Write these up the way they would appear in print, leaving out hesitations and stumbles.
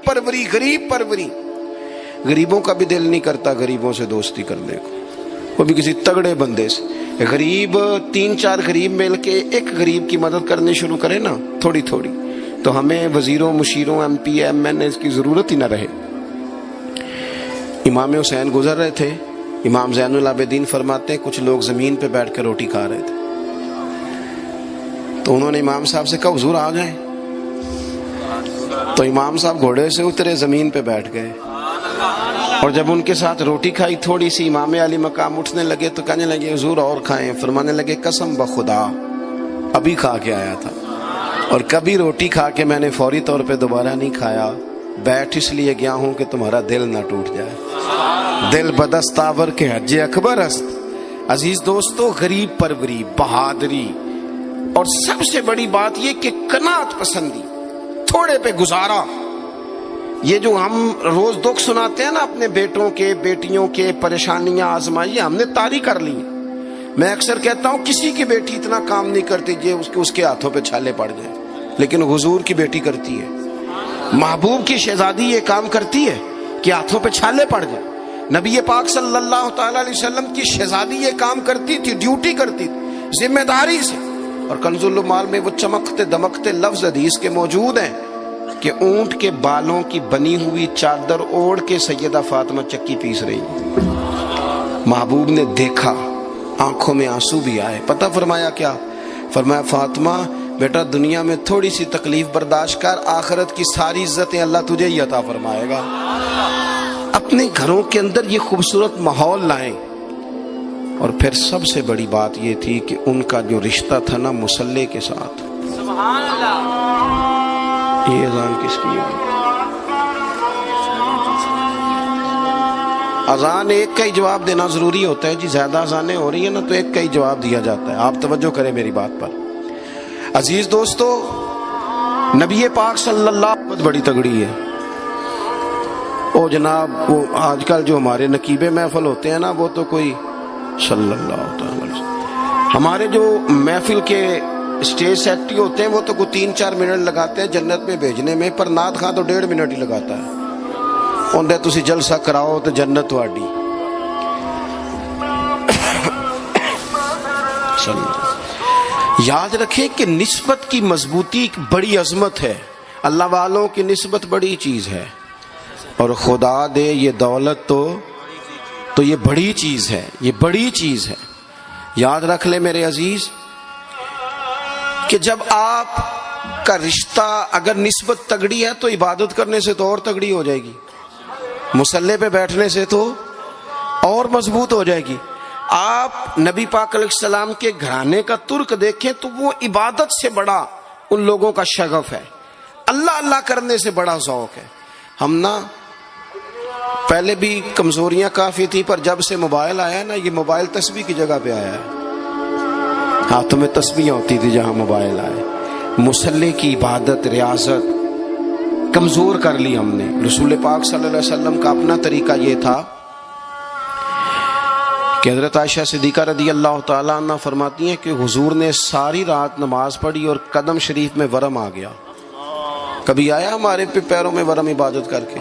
پروری، غریب پروری. غریبوں کا بھی دل نہیں کرتا غریبوں سے دوستی کرنے کو، وہ بھی کسی تگڑے بندے سے. غریب 3-4 غریب مل کے ایک غریب کی مدد کرنے شروع کرے نا تھوڑی تھوڑی، تو ہمیں وزیروں، مشیروں، ایم پی، ایم این اے کی ضرورت ہی نہ رہے. امام حسین گزر رہے تھے. امام زین العابدین فرماتے ہیں کچھ لوگ زمین پہ بیٹھ کے روٹی کھا رہے تھے، تو انہوں نے امام صاحب سے کہا حضور آ جائیں. تو امام صاحب گھوڑے سے اترے، زمین پہ بیٹھ گئے، اور جب ان کے ساتھ روٹی کھائی تھوڑی سی، امام علی مقام اٹھنے لگے تو کہنے لگے حضور اور کھائیں. فرمانے لگے قسم بخدا ابھی کھا کے آیا تھا، اور کبھی روٹی کھا کے میں نے فوری طور پہ دوبارہ نہیں کھایا. بیٹھ اس لیے گیا ہوں کہ تمہارا دل نہ ٹوٹ جائے. دل بدستاور کے حج اکبر است. عزیز دوستو، غریب پروری، بہادری، اور سب سے بڑی بات یہ کہ قناعت پسندی، تھوڑے پہ گزارا. یہ جو ہم روز دکھ سناتے ہیں نا اپنے بیٹوں کے، بیٹیوں کے، پریشانیاں آزمائیاں ہم نے طاری کر لی. میں اکثر کہتا ہوں کسی کی بیٹی اتنا کام نہیں کرتی اس کے ہاتھوں پہ چھالے پڑ جائیں، لیکن حضور کی بیٹی کرتی ہے. محبوب کی شہزادی یہ کام کرتی ہے کہ ہاتھوں پہ چھالے پڑ جائیں. نبی پاک صلی اللہ تعالی علیہ وسلم کی شہزادی یہ کام کرتی تھی، ڈیوٹی کرتی تھی ذمہ داری سے. اور کنز المال میں وہ چمکتے دمکتے لفظ حدیث کے موجود ہیں کہ اونٹ کے بالوں کی بنی ہوئی چادر اوڑھ کے سیدہ فاطمہ چکی پیس رہی. محبوب نے دیکھا، آنکھوں میں آنسو بھی آئے. پتہ فرمایا کیا؟ فرمایا فاطمہ بیٹا دنیا میں تھوڑی سی تکلیف برداشت کر، آخرت کی ساری عزتیں اللہ تجھے ہی عطا فرمائے گا. اپنے گھروں کے اندر یہ خوبصورت ماحول لائیں. اور پھر سب سے بڑی بات یہ تھی کہ ان کا جو رشتہ تھا نا مصلی کے ساتھ. سبحان اللہ. یہ اذان کس کی ہے؟ اذان ایک کا ہی جواب دینا ضروری ہوتا ہے جی. زیادہ اذانیں ہو رہی ہیں نا تو ایک کا ہی جواب دیا جاتا ہے. آپ توجہ کریں میری بات پر. عزیز دوستو، نبی پاک صلی اللہ علیہ وسلم بڑی تگڑی ہے. او جناب وہ آج کل جو ہمارے نقیبے محفل ہوتے ہیں نا وہ تو کوئی صلی اللہ تعالی علیہ وسلم. ہمارے جو محفل کے اسٹیج سیکٹری ہوتے ہیں وہ تو کوئی 3-4 منٹ لگاتے ہیں جنت میں بھیجنے میں، پر نعت خواں تو 1.5 منٹ ہی لگاتا ہے. اندر تسی جلسہ کراؤ تو جنت تہاڈی. یاد رکھیں کہ نسبت کی مضبوطی ایک بڑی عظمت ہے. اللہ والوں کی نسبت بڑی چیز ہے، اور خدا دے یہ دولت تو یہ بڑی چیز ہے، یہ بڑی چیز ہے. یاد رکھ لے میرے عزیز کہ جب آپ کا رشتہ اگر نسبت تگڑی ہے تو عبادت کرنے سے تو اور تگڑی ہو جائے گی، مصلی پہ بیٹھنے سے تو اور مضبوط ہو جائے گی. آپ نبی پاک علیہ السلام کے گھرانے کا ترک دیکھیں تو وہ عبادت سے بڑا ان لوگوں کا شغف ہے، اللہ اللہ کرنے سے بڑا ذوق ہے. ہم نا پہلے بھی کمزوریاں کافی تھی، پر جب سے موبائل آیا نا یہ موبائل تسبیح کی جگہ پہ آیا ہے. ہاتھوں میں تسبیح ہوتی تھی جہاں موبائل آئے. مصلی کی عبادت، ریاضت کمزور کر لی ہم نے. رسول پاک صلی اللہ علیہ وسلم کا اپنا طریقہ یہ تھا کہ حضرت عائشہ صدیقہ رضی اللہ تعالیٰ عنہ فرماتی ہیں کہ حضور نے ساری رات نماز پڑھی اور قدم شریف میں ورم آ گیا. کبھی آیا ہمارے پیروں میں ورم عبادت کر کے؟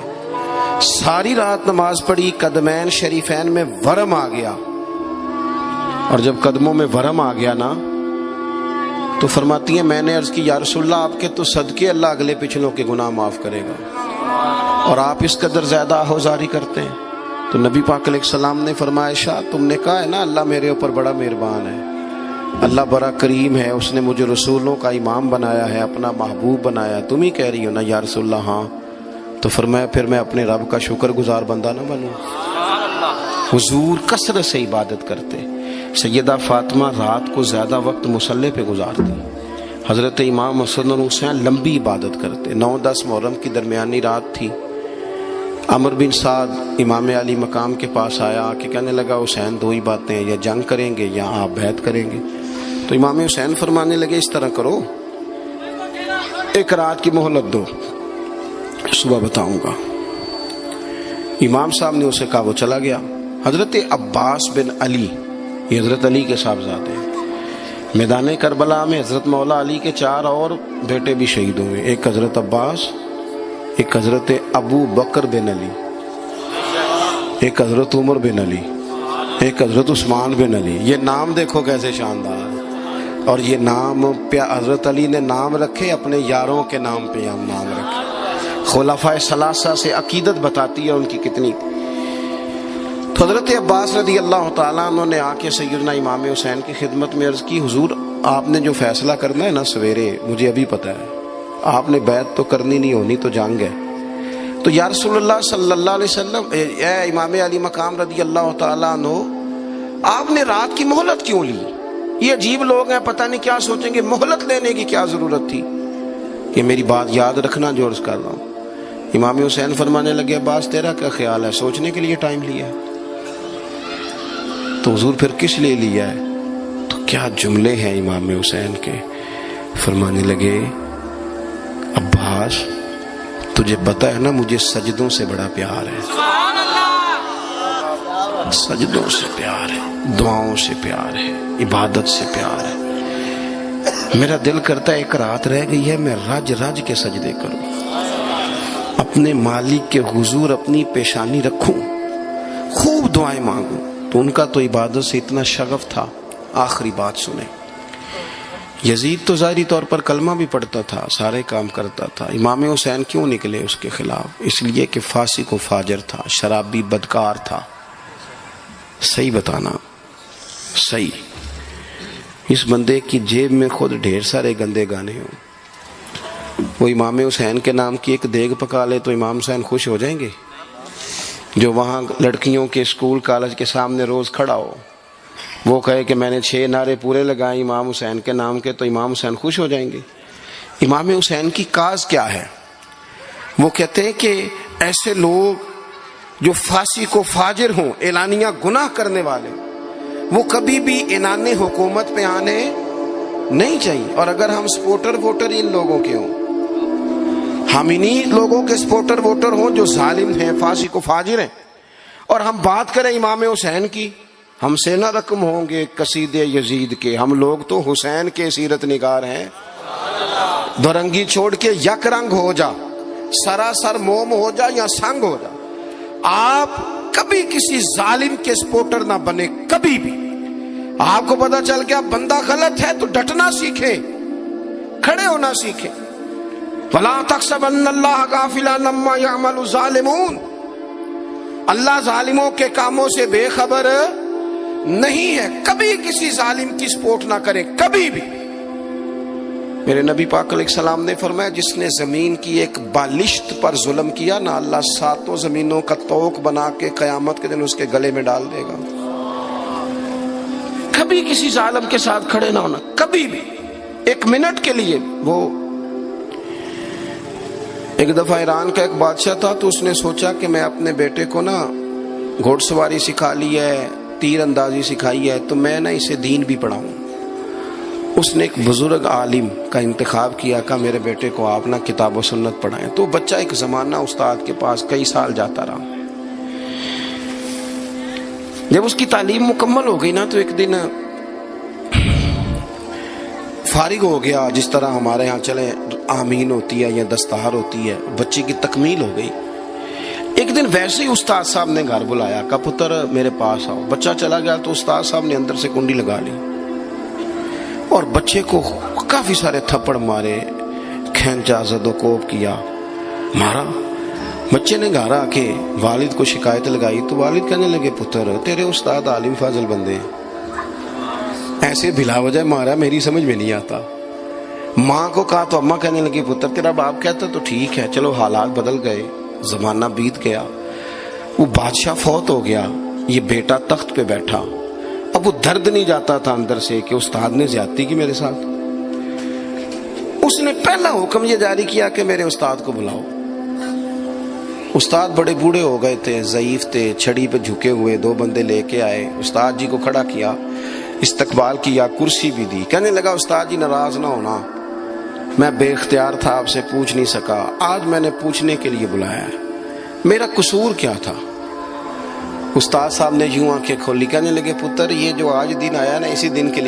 ساری رات نماز پڑھی، قدمین شریفین میں ورم آ گیا. اور جب قدموں میں ورم آ گیا نا تو فرماتی ہیں میں نے عرض کی یا رسول اللہ آپ کے تو صدقے اللہ اگلے پچھلوں کے گناہ معاف کرے گا، اور آپ اس قدر زیادہ آہوزاری کرتے ہیں. تو نبی پاک علیہ السلام نے فرمایا عائشہ تم نے کہا ہے نا اللہ میرے اوپر بڑا مہربان ہے، اللہ بڑا کریم ہے، اس نے مجھے رسولوں کا امام بنایا ہے، اپنا محبوب بنایا ہے، تم ہی کہہ رہی ہو نا یا رسول اللہ؟ ہاں. تو فرمایا پھر میں اپنے رب کا شکر گزار بندہ نہ بنوں. حضور کثرت سے عبادت کرتے. سیدہ فاطمہ رات کو زیادہ وقت مصلی پہ گزارتی. حضرت امام حسن اور حسین لمبی عبادت کرتے. 9-10 محرم کی درمیانی رات تھی. عمر بن سعد امام علی مقام کے پاس آیا کہ کہنے لگا حسین 2 ہی باتیں ہیں، یا جنگ کریں گے یا آپ بیعت کریں گے. تو امام حسین فرمانے لگے اس طرح کرو، ایک رات کی مہلت دو، صبح بتاؤں گا. امام صاحب نے اسے کہا، وہ چلا گیا. حضرت عباس بن علی، یہ حضرت علی کے صاحبزادے ہیں، میدان کربلا میں حضرت مولا علی کے 4 اور بیٹے بھی شہید ہوئے. ایک حضرت عباس، ایک حضرت ابو بکر بن علی، ایک حضرت عمر بن علی، ایک حضرت عثمان بن علی. یہ نام دیکھو کیسے شاندار. اور یہ نام حضرت علی نے نام رکھے اپنے یاروں کے نام پہ ہم نام رکھے. خلفائے ثلاثہ سے عقیدت بتاتی ہے ان کی کتنی. تو حضرت عباس رضی اللہ تعالیٰ عنہ نے آ کے سیدنا امام حسین کی خدمت میں عرض کی، حضور آپ نے جو فیصلہ کرنا ہے نا سویرے، مجھے ابھی پتہ ہے، آپ نے بیعت تو کرنی نہیں، ہونی تو جنگ ہے. تو یا رسول اللہ صلی اللہ علیہ وسلم، اے امام علی مقام رضی اللہ تعالیٰ عنہ، آپ نے رات کی مہلت کیوں لی؟ یہ عجیب لوگ ہیں، پتہ نہیں کیا سوچیں گے، مہلت لینے کی کیا ضرورت تھی؟ کہ میری بات یاد رکھنا جو عرض کر رہا ہوں. امام حسین فرمانے لگے، عباس تیرا کیا خیال ہے، سوچنے کے لیے ٹائم لیا ہے تو حضور پھر کس لیے لیا ہے؟ تو کیا جملے ہیں امام حسین کے. فرمانے لگے، عباس تجھے پتہ ہے نا مجھے سجدوں سے بڑا پیار ہے، سجدوں سے پیار ہے، دعاؤں سے پیار ہے، عبادت سے پیار ہے. میرا دل کرتا ہے ایک رات رہ گئی ہے میں رج رج کے سجدے کروں، اپنے مالک کے حضور اپنی پیشانی رکھوں، خوب دعائیں مانگوں. تو ان کا تو عبادت سے اتنا شغف تھا. آخری بات سنیں، یزید تو ظاہری طور پر کلمہ بھی پڑھتا تھا، سارے کام کرتا تھا. امام حسین کیوں نکلے اس کے خلاف؟ اس لیے کہ فاسق و فاجر تھا، شرابی بدکار تھا. صحیح بتانا، صحیح. اس بندے کی جیب میں خود ڈھیر سارے گندے گانے ہوں، وہ امام حسین کے نام کی ایک دیگ پکا لے تو امام حسین خوش ہو جائیں گے؟ جو وہاں لڑکیوں کے اسکول کالج کے سامنے روز کھڑا ہو، وہ کہے کہ میں نے 6 نعرے پورے لگائے امام حسین کے نام کے، تو امام حسین خوش ہو جائیں گے؟ امام حسین کی کاز کیا ہے؟ وہ کہتے ہیں کہ ایسے لوگ جو فاسق و فاجر ہوں، اعلانیہ گناہ کرنے والے، وہ کبھی بھی عنان حکومت پہ آنے نہیں چاہیے. اور اگر ہم سپورٹر ووٹر ان لوگوں کے ہوں، ہم انہی لوگوں کے سپورٹر ووٹر ہوں جو ظالم ہیں، فاسق و فاجر ہیں، اور ہم بات کریں امام حسین کی، ہم سے نہ رقم ہوں گے قصید یزید کے. ہم لوگ تو حسین کے سیرت نگار ہیں. دورنگی چھوڑ کے یک رنگ ہو جا، سراسر موم ہو جا یا سنگ ہو جا، آپ کبھی کسی ظالم کے سپورٹر نہ بنے. کبھی بھی آپ کو پتا چل گیا بندہ غلط ہے تو ڈٹنا سیکھیں، کھڑے ہونا سیکھیں. وَلَا تَحْسَبَنَّ اللَّهَ غَافِلًا عَمَّا يَعْمَلُ الظَّالِمُونَ، اللہ ظالموں کے کاموں سے بے خبر نہیں ہے. کبھی کسی ظالم کی سپورٹ نہ کرے، کبھی بھی. میرے نبی پاک علیہ السلام نے فرمایا، جس نے زمین کی ایک بالشت پر ظلم کیا نا، اللہ 7 زمینوں کا طوق بنا کے قیامت کے دن اس کے گلے میں ڈال دے گا. کبھی کسی ظالم کے ساتھ کھڑے نہ ہونا، کبھی بھی. ایک منٹ کے لیے. وہ ایک دفعہ ایران کا ایک بادشاہ تھا، تو اس نے سوچا کہ میں اپنے بیٹے کو نا گھوڑ سواری سکھا لی ہے، تیر اندازی سکھائی ہے، تو میں نا اسے دین بھی پڑھاؤں. اس نے ایک بزرگ عالم کا انتخاب کیا کہ میرے بیٹے کو آپ نا کتاب و سنت پڑھائیں. تو بچہ ایک زمانہ استاد کے پاس کئی سال جاتا رہا. جب اس کی تعلیم مکمل ہو گئی نا، تو ایک دن فارغ ہو گیا. جس طرح ہمارے ہاں چلے آمین ہوتی ہے یا دستار ہوتی ہے، بچے کی تکمیل ہو گئی. ایک دن ویسے ہی استاد صاحب نے گھر بلایا، کہا پتر میرے پاس آؤ. بچہ چلا گیا تو استاد صاحب نے اندر سے کنڈی لگا لی اور بچے کو کافی سارے تھپڑ مارے، کھینچا، زد و کوب کیا، مارا. بچے نے گھر آ کے والد کو شکایت لگائی تو والد کہنے لگے، پتر تیرے استاد عالم فاضل بندے ہیں، ایسے بلا وجہ مارا، میری سمجھ میں نہیں آتا. ماں کو کہا تو اماں کہنے لگی، پتر تیرا باپ کہتا تو ٹھیک ہے، چلو حالات بدل گئے، زمانہ بیت گیا، وہ بادشاہ فوت ہو گیا، یہ بیٹا تخت پہ بیٹھا. اب وہ درد نہیں جاتا تھا اندر سے کہ استاد نے زیادتی کی میرے ساتھ. اس نے پہلا حکم یہ جاری کیا کہ میرے استاد کو بلاؤ. استاد بڑے بوڑھے ہو گئے تھے، ضعیف تھے، چھڑی پہ جھکے ہوئے. 2 بندے لے کے آئے، استاد جی کو کھڑا کیا، استقبال کیا، کرسی بھی دی. کہنے لگا، استاد جی ناراض نہ ہونا، میں بے اختیار تھا، آپ سے پوچھ نہیں سکا، آج میں نے پوچھنے کے لیے بلایا ہے، میرا قصور کیا تھا؟ استاد صاحب نے یوں آنکھیں کھولی، کہنے لگے، پتر یہ جو آج دن آیا نا، اسی دن کے لیے